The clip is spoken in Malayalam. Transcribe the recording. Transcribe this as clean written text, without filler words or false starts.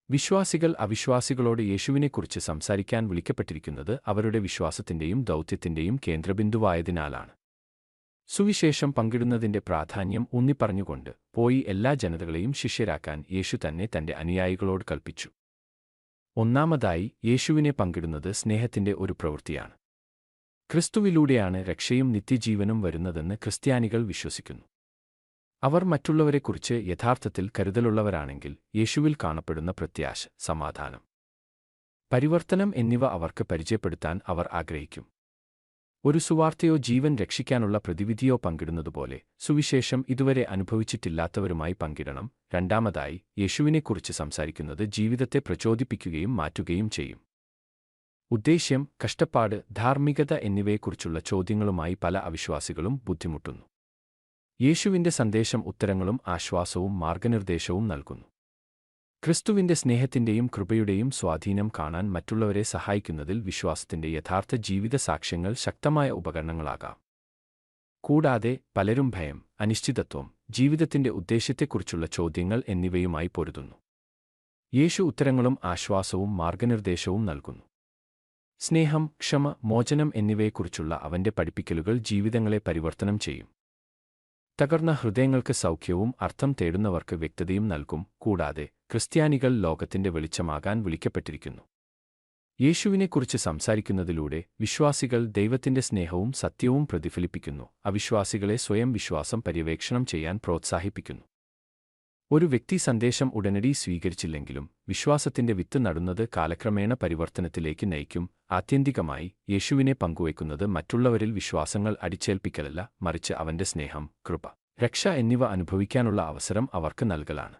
വിശ്വാസികൾ അവിശ്വാസികളോട് യേശുവിനെക്കുറിച്ച് സംസാരിക്കാൻ വിളിക്കപ്പെട്ടിരിക്കുന്നത് അവരുടെ വിശ്വാസത്തിന്റെയും ദൗത്യത്തിന്റെയും കേന്ദ്രബിന്ദുവായതിനാലാണ്. സുവിശേഷം പങ്കിടുന്നതിന്റെ പ്രാധാന്യം ഊന്നിപ്പറഞ്ഞുകൊണ്ട് പോയി എല്ലാ ജനതകളെയും ശിഷ്യരാക്കാൻ യേശു തന്നെ തന്റെ അനുയായികളോട് കൽപ്പിച്ചു. ഒന്നാമതായി, യേശുവിനെ പങ്കിടുന്നത് സ്നേഹത്തിന്റെ ഒരു പ്രവൃത്തിയാണ്. ക്രിസ്തുവിലൂടെയാണ് രക്ഷയും നിത്യജീവനും വരുന്നതെന്ന് ക്രിസ്ത്യാനികൾ വിശ്വസിക്കുന്നു. അവർ മറ്റുള്ളവരെക്കുറിച്ച് യഥാർത്ഥത്തിൽ കരുതലുള്ളവരാണെങ്കിൽ യേശുവിൽ കാണപ്പെടുന്ന പ്രത്യാശ, സമാധാനം, പരിവർത്തനം എന്നിവ അവർക്ക് പരിചയപ്പെടുത്താൻ അവർ ആഗ്രഹിക്കും. ഒരു സുവാർത്തയോ ജീവൻ രക്ഷിക്കാനുള്ള പ്രതിവിധിയോ പങ്കിടുന്നതുപോലെ സുവിശേഷം ഇതുവരെ അനുഭവിച്ചിട്ടില്ലാത്തവരുമായി പങ്കിടണം. രണ്ടാമതായി, യേശുവിനെക്കുറിച്ച് സംസാരിക്കുന്നത് ജീവിതത്തെ പ്രചോദിപ്പിക്കുകയും മാറ്റുകയും ചെയ്യും. ഉദ്ദേശ്യം, കഷ്ടപ്പാട്, ധാർമ്മികത എന്നിവയെക്കുറിച്ചുള്ള ചോദ്യങ്ങളുമായി പല അവിശ്വാസികളും ബുദ്ധിമുട്ടുന്നു. യേശുവിന്റെ സന്ദേശം ഉത്തരങ്ങളും ആശ്വാസവും മാർഗനിർദ്ദേശവും നൽകുന്നു. ക്രിസ്തുവിന്റെ സ്നേഹത്തിന്റെയും കൃപയുടെയും സ്വാധീനം കാണാൻ മറ്റുള്ളവരെ സഹായിക്കുന്നതിൽ വിശ്വാസത്തിന്റെ യഥാർത്ഥ ജീവിത സാക്ഷ്യങ്ങൾ ശക്തമായ ഉപകരണങ്ങളാകാം. കൂടാതെ പലരും ഭയം, അനിശ്ചിതത്വം, ജീവിതത്തിന്റെ ഉദ്ദേശ്യത്തെക്കുറിച്ചുള്ള ചോദ്യങ്ങൾ എന്നിവയുമായി പൊരുതുന്നു. യേശു ഉത്തരങ്ങളും ആശ്വാസവും മാർഗനിർദ്ദേശവും നൽകുന്നു. സ്നേഹം, ക്ഷമ, മോചനം എന്നിവയെക്കുറിച്ചുള്ള അവന്റെ പഠിപ്പിക്കലുകൾ ജീവിതങ്ങളെ പരിവർത്തനം ചെയ്യും. തകർന്ന ഹൃദയങ്ങൾക്ക് സൗഖ്യവും അർത്ഥം തേടുന്നവർക്ക് വ്യക്തതയും നൽകും. കൂടാതെ ക്രിസ്ത്യാനികൾ ലോകത്തിന്റെ വെളിച്ചമാകാൻ വിളിക്കപ്പെട്ടിരിക്കുന്നു. യേശുവിനെക്കുറിച്ച് സംസാരിക്കുന്നതിലൂടെ വിശ്വാസികൾ ദൈവത്തിന്റെ സ്നേഹവും സത്യവും പ്രതിഫലിപ്പിക്കുന്നു, അവിശ്വാസികളെ സ്വയം വിശ്വാസം പര്യവേക്ഷണം ചെയ്യാൻ പ്രോത്സാഹിപ്പിക്കുന്നു. ഒരു വ്യക്തി സന്ദേശം ഉടനടി സ്വീകരിച്ചില്ലെങ്കിലും വിശ്വാസത്തിന്റെ വിത്ത് നടുന്നത് കാലക്രമേണ പരിവർത്തനത്തിലേക്ക് നയിക്കും. ആത്യന്തികമായി യേശുവിനെ പങ്കുവയ്ക്കുന്നത് മറ്റുള്ളവരിൽ വിശ്വാസങ്ങൾ അടിച്ചേൽപ്പിക്കലല്ല, മറിച്ച് അവന്റെ സ്നേഹം, കൃപ, രക്ഷ എന്നിവ അനുഭവിക്കാനുള്ള അവസരം അവർക്ക് നൽകലാണ്.